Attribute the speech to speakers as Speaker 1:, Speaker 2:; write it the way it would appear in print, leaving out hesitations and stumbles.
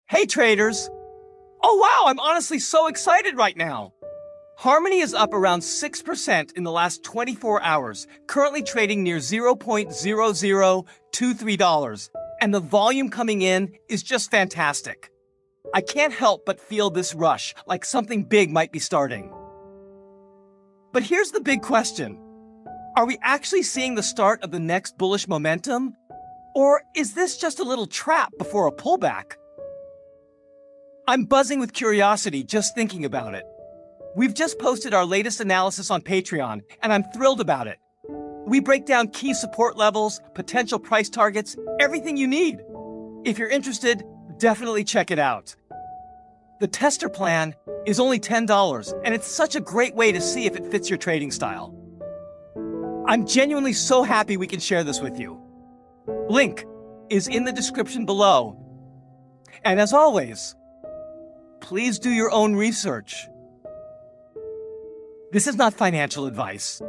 Speaker 1: Hey traders! Oh wow, I'm honestly so excited right now! Harmony is up around 6% in the last 24 hours, currently trading near $0.0023, and the volume coming in is just fantastic. I can't help but feel this rush, like something big might be starting. But here's the big question. Are we actually seeing the start of the next bullish momentum? Or is this just a little trap before a pullback? I'm buzzing with curiosity just thinking about it. We've just posted our latest analysis on Patreon, and I'm thrilled about it. We break down key support levels, potential price targets, everything you need. If you're interested, definitely check it out. The tester plan is only $10, and it's such a great way to see if it fits your trading style. I'm genuinely so happy we can share this with you. Link is in the description below. And as always, please do your own research. This is not financial advice.